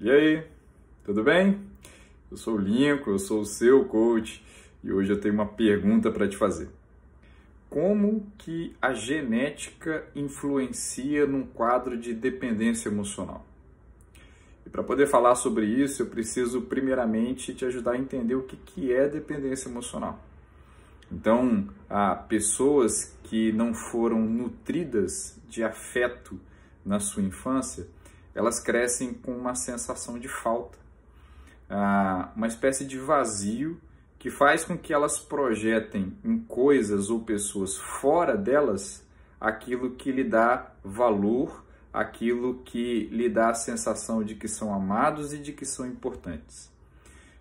E aí, tudo bem? Eu sou o Lincoln, eu sou o seu coach e hoje eu tenho uma pergunta para te fazer. Como que a genética influencia num quadro de dependência emocional? E para poder falar sobre isso, eu preciso primeiramente te ajudar a entender o que é dependência emocional. Então, há pessoas que não foram nutridas de afeto na sua infância, elas crescem com uma sensação de falta, uma espécie de vazio que faz com que elas projetem em coisas ou pessoas fora delas aquilo que lhe dá valor, aquilo que lhe dá a sensação de que são amados e de que são importantes.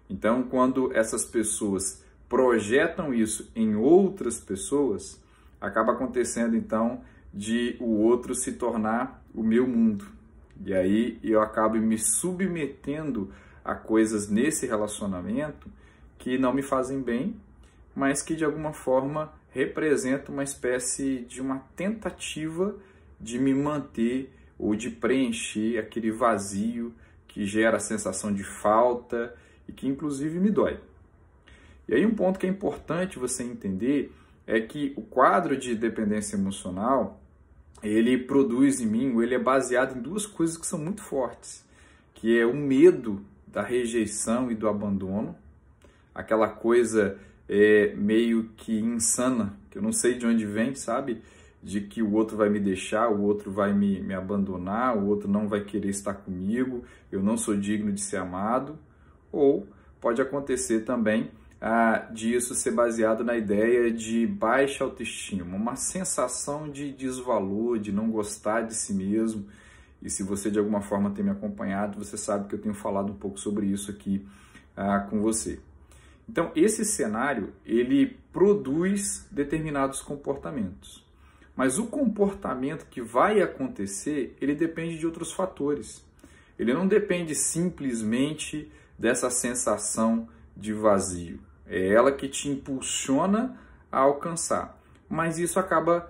Então, quando essas pessoas projetam isso em outras pessoas, acaba acontecendo então de o outro se tornar o meu mundo. E aí eu acabo me submetendo a coisas nesse relacionamento que não me fazem bem, mas que de alguma forma representam uma espécie de uma tentativa de me manter ou de preencher aquele vazio que gera a sensação de falta e que inclusive me dói. E aí um ponto que é importante você entender é que o quadro de dependência emocional, ele produz em mim, ele é baseado em duas coisas que são muito fortes, que é o medo da rejeição e do abandono, aquela coisa meio que insana, que eu não sei de onde vem, sabe? De que o outro vai me deixar, o outro vai me abandonar, o outro não vai querer estar comigo, eu não sou digno de ser amado. Ou pode acontecer também disso ser baseado na ideia de baixa autoestima, uma sensação de desvalor, de não gostar de si mesmo. E se você de alguma forma tem me acompanhado, você sabe que eu tenho falado um pouco sobre isso aqui com você. Então, esse cenário, ele produz determinados comportamentos. Mas o comportamento que vai acontecer, ele depende de outros fatores. Ele não depende simplesmente dessa sensação de vazio. É ela que te impulsiona a alcançar. Mas isso acaba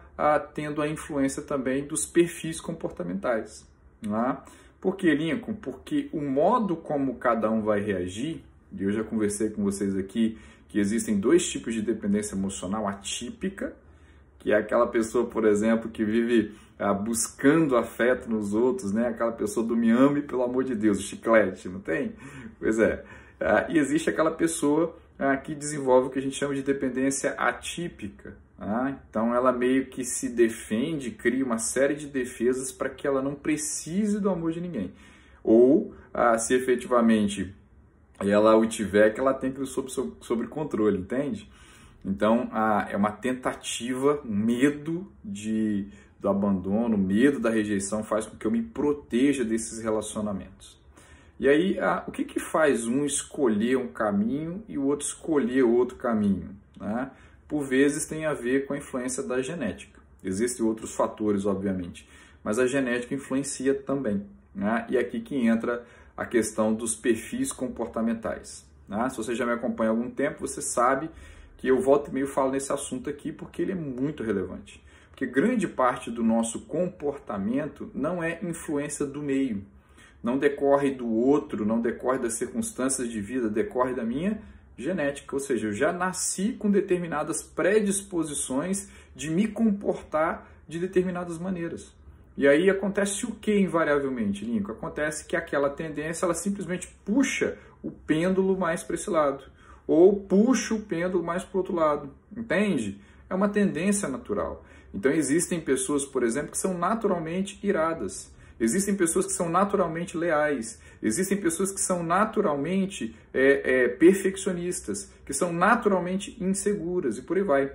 tendo a influência também dos perfis comportamentais. Não é? Por que, Lincoln? Porque o modo como cada um vai reagir, e eu já conversei com vocês aqui que existem dois tipos de dependência emocional atípica, que é aquela pessoa, por exemplo, que vive buscando afeto nos outros, né? Aquela pessoa do me ame, pelo amor de Deus, o chiclete, não tem? Pois é. E existe aquela pessoa que desenvolve o que a gente chama de dependência atípica. Então, ela meio que se defende, cria uma série de defesas para que ela não precise do amor de ninguém. Ou, se efetivamente ela o tiver, que ela tem que ir sob controle, entende? Então, é uma tentativa, um medo do abandono, medo da rejeição faz com que eu me proteja desses relacionamentos. E aí, o que faz um escolher um caminho e o outro escolher outro caminho? Né? Por vezes tem a ver com a influência da genética. Existem outros fatores, obviamente, mas a genética influencia também. Né? E aqui que entra a questão dos perfis comportamentais. Né? Se você já me acompanha há algum tempo, você sabe que eu volto e meio falo nesse assunto aqui porque ele é muito relevante. Porque grande parte do nosso comportamento não é influência do meio, não decorre do outro, não decorre das circunstâncias de vida, decorre da minha genética. Ou seja, eu já nasci com determinadas predisposições de me comportar de determinadas maneiras. E aí acontece o que invariavelmente, Lincoln? Acontece que aquela tendência, ela simplesmente puxa o pêndulo mais para esse lado. Ou puxa o pêndulo mais para o outro lado, entende? É uma tendência natural. Então existem pessoas, por exemplo, que são naturalmente iradas. Existem pessoas que são naturalmente leais. Existem pessoas que são naturalmente perfeccionistas, que são naturalmente inseguras e por aí vai.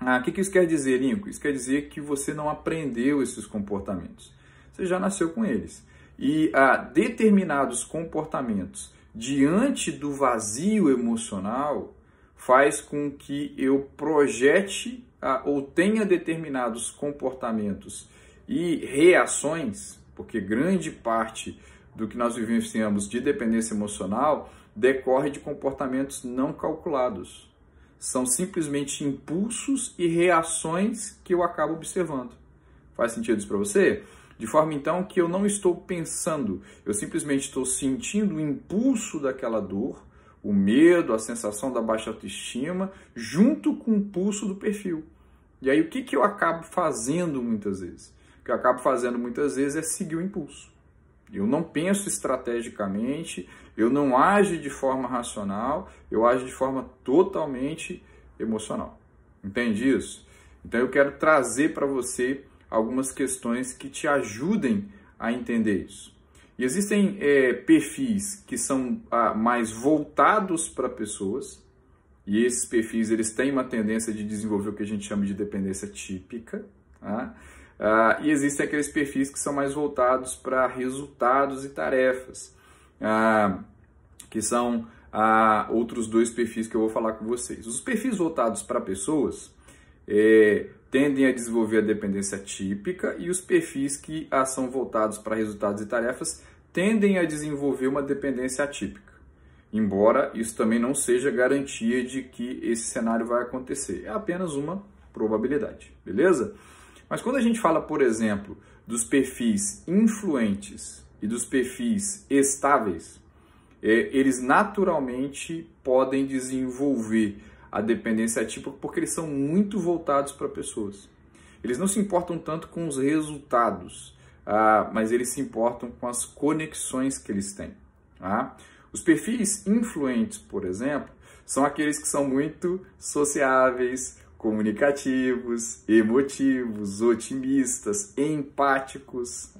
O que isso quer dizer, Lincoln? Isso quer dizer que você não aprendeu esses comportamentos. Você já nasceu com eles. E determinados comportamentos diante do vazio emocional faz com que eu projete ou tenha determinados comportamentos e reações, porque grande parte do que nós vivenciamos de dependência emocional decorre de comportamentos não calculados. São simplesmente impulsos e reações que eu acabo observando. Faz sentido isso para você? De forma então que eu não estou pensando, eu simplesmente estou sentindo o impulso daquela dor, o medo, a sensação da baixa autoestima, junto com o pulso do perfil. E aí o que eu acabo fazendo muitas vezes? O que eu acabo fazendo muitas vezes é seguir o impulso. Eu não penso estrategicamente, eu não ajo de forma racional, eu ajo de forma totalmente emocional. Entende isso? Então eu quero trazer para você algumas questões que te ajudem a entender isso. E existem perfis que são mais voltados para pessoas, e esses perfis eles têm uma tendência de desenvolver o que a gente chama de dependência típica, tá? E existem aqueles perfis que são mais voltados para resultados e tarefas, que são outros dois perfis que eu vou falar com vocês. Os perfis voltados para pessoas tendem a desenvolver a dependência típica, e os perfis que são voltados para resultados e tarefas tendem a desenvolver uma dependência atípica. Embora isso também não seja garantia de que esse cenário vai acontecer, é apenas uma probabilidade, beleza? Mas quando a gente fala, por exemplo, dos perfis influentes e dos perfis estáveis, eles naturalmente podem desenvolver a dependência atípica porque eles são muito voltados para pessoas. Eles não se importam tanto com os resultados, mas eles se importam com as conexões que eles têm. Os perfis influentes, por exemplo, são aqueles que são muito sociáveis, comunicativos, emotivos, otimistas, empáticos,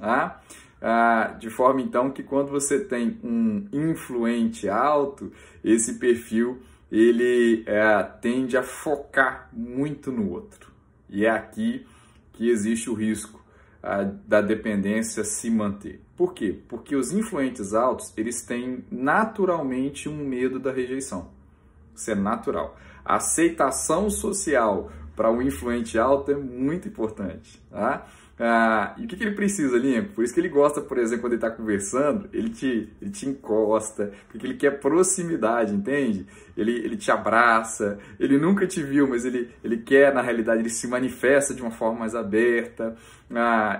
de forma então que quando você tem um influente alto, esse perfil ele tende a focar muito no outro. E é aqui que existe o risco da dependência se manter. Por quê? Porque os influentes altos, eles têm naturalmente um medo da rejeição. Isso é natural. A aceitação social para um influente alto é muito importante, tá? E o que ele precisa, Lincoln? Por isso que ele gosta, por exemplo, quando ele está conversando, ele te encosta, porque ele quer proximidade, entende? Ele te abraça, ele nunca te viu, mas ele quer, na realidade, ele se manifesta de uma forma mais aberta,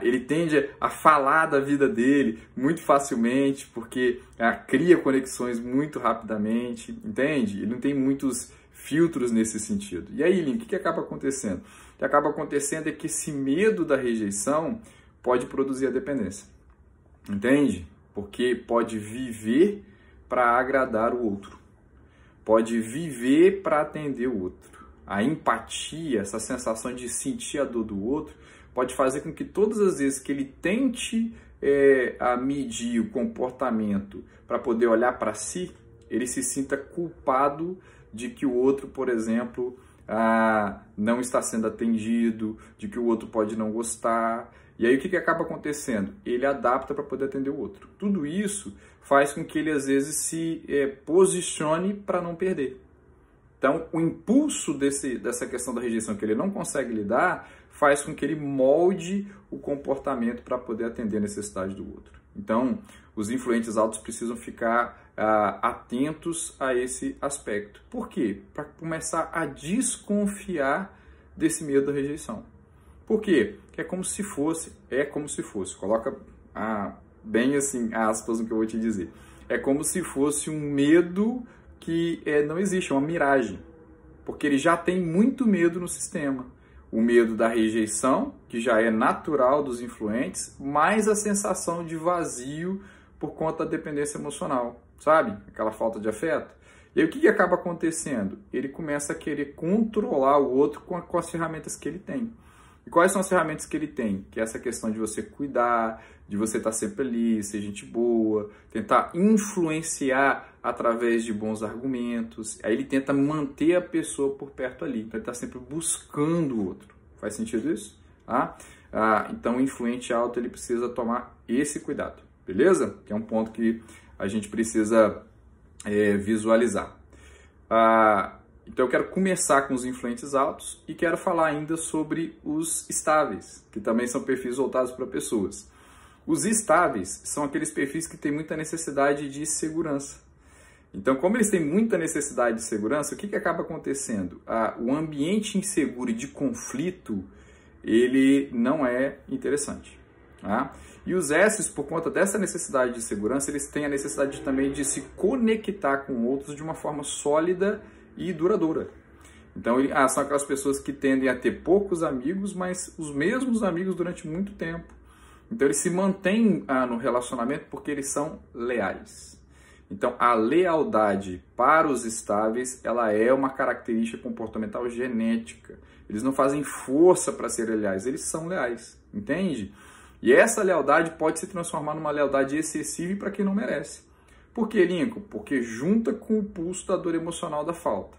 ele tende a falar da vida dele muito facilmente, porque cria conexões muito rapidamente, entende? Ele não tem muitos filtros nesse sentido. E aí, Lincoln, o que acaba acontecendo? O que acaba acontecendo é que esse medo da rejeição pode produzir a dependência. Entende? Porque pode viver para agradar o outro. Pode viver para atender o outro. A empatia, essa sensação de sentir a dor do outro, pode fazer com que todas as vezes que ele tente medir o comportamento para poder olhar para si, ele se sinta culpado de que o outro, por exemplo, não está sendo atendido, de que o outro pode não gostar. E aí o que acaba acontecendo? Ele adapta para poder atender o outro. Tudo isso faz com que ele às vezes se posicione para não perder. Então o impulso dessa questão da rejeição que ele não consegue lidar faz com que ele molde o comportamento para poder atender a necessidade do outro. Então os influentes altos precisam ficar atentos a esse aspecto. Por quê? Para começar a desconfiar desse medo da rejeição. Por quê? Porque é como se fosse, coloca bem assim, aspas no que eu vou te dizer. É como se fosse um medo que não existe, é uma miragem. Porque ele já tem muito medo no sistema. O medo da rejeição, que já é natural dos influentes, mais a sensação de vazio por conta da dependência emocional. Sabe? Aquela falta de afeto. E aí o que acaba acontecendo? Ele começa a querer controlar o outro com as ferramentas que ele tem. E quais são as ferramentas que ele tem? Que é essa questão de você cuidar, de você estar sempre ali, ser gente boa, tentar influenciar através de bons argumentos. Aí ele tenta manter a pessoa por perto ali. Então ele está sempre buscando o outro. Faz sentido isso? Então o influente alto ele precisa tomar esse cuidado. Beleza? Que é um ponto que a gente precisa visualizar. Então eu quero começar com os influentes altos e quero falar ainda sobre os estáveis, que também são perfis voltados para pessoas. Os estáveis são aqueles perfis que têm muita necessidade de segurança. Então, como eles têm muita necessidade de segurança, o que acaba acontecendo? O ambiente inseguro e de conflito, ele não é interessante. Tá? E os S's, por conta dessa necessidade de segurança, eles têm a necessidade também de se conectar com outros de uma forma sólida e duradoura. Então, são aquelas pessoas que tendem a ter poucos amigos, mas os mesmos amigos durante muito tempo. Então, eles se mantêm no relacionamento porque eles são leais. Então, a lealdade para os estáveis, ela é uma característica comportamental genética. Eles não fazem força para serem leais, eles são leais, entende? E essa lealdade pode se transformar numa lealdade excessiva para quem não merece. Por que, Lincoln? Porque junta com o pulso da dor emocional da falta.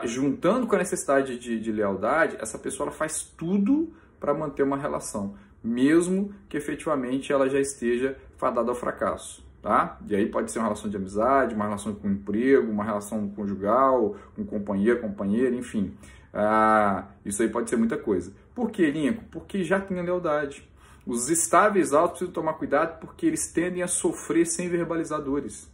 Juntando com a necessidade de lealdade, essa pessoa ela faz tudo para manter uma relação, mesmo que efetivamente ela já esteja fadada ao fracasso. Tá? E aí pode ser uma relação de amizade, uma relação com emprego, uma relação conjugal, com companheiro, companheira, enfim. Isso aí pode ser muita coisa. Por que, Lincoln? Porque já tem a lealdade. Os estáveis altos precisam tomar cuidado porque eles tendem a sofrer sem verbalizar dores.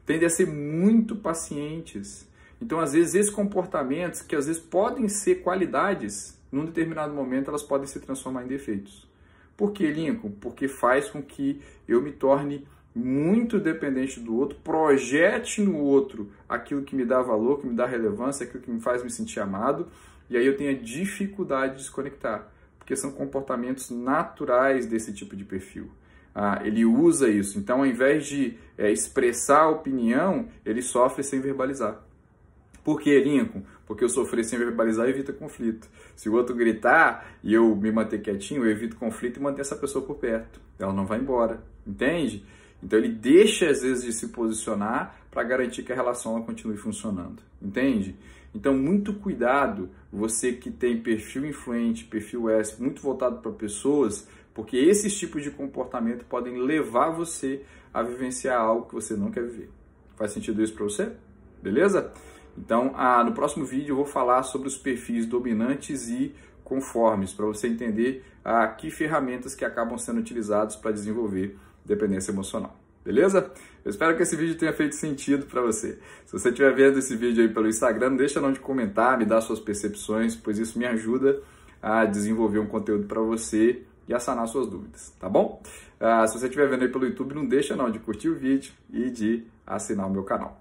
Tendem a ser muito pacientes. Então, às vezes, esses comportamentos, que às vezes podem ser qualidades, num determinado momento elas podem se transformar em defeitos. Por que, Lincoln? Porque faz com que eu me torne muito dependente do outro, projete no outro aquilo que me dá valor, que me dá relevância, aquilo que me faz me sentir amado, e aí eu tenho a dificuldade de desconectar, porque são comportamentos naturais desse tipo de perfil. Ele usa isso, então ao invés de expressar a opinião, ele sofre sem verbalizar. Por que, Lincoln? Porque eu sofrer sem verbalizar evita conflito. Se o outro gritar e eu me manter quietinho, eu evito conflito e manter essa pessoa por perto. Ela não vai embora, entende? Então ele deixa às vezes de se posicionar para garantir que a relação ela continue funcionando, entende? Então muito cuidado, você que tem perfil influente, perfil S, muito voltado para pessoas, porque esses tipos de comportamento podem levar você a vivenciar algo que você não quer viver. Faz sentido isso para você? Beleza? Então no próximo vídeo eu vou falar sobre os perfis dominantes e conformes, para você entender que ferramentas que acabam sendo utilizadas para desenvolver dependência emocional, beleza? Eu espero que esse vídeo tenha feito sentido para você. Se você estiver vendo esse vídeo aí pelo Instagram, não deixa não de comentar, me dar suas percepções, pois isso me ajuda a desenvolver um conteúdo para você e a sanar suas dúvidas, tá bom? Se você estiver vendo aí pelo YouTube, não deixa não de curtir o vídeo e de assinar o meu canal.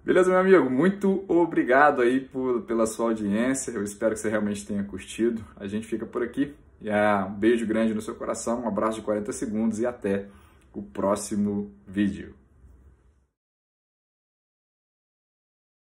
Beleza, meu amigo? Muito obrigado aí pela sua audiência, eu espero que você realmente tenha curtido. A gente fica por aqui. Um beijo grande no seu coração, um abraço de 40 segundos e até o próximo vídeo.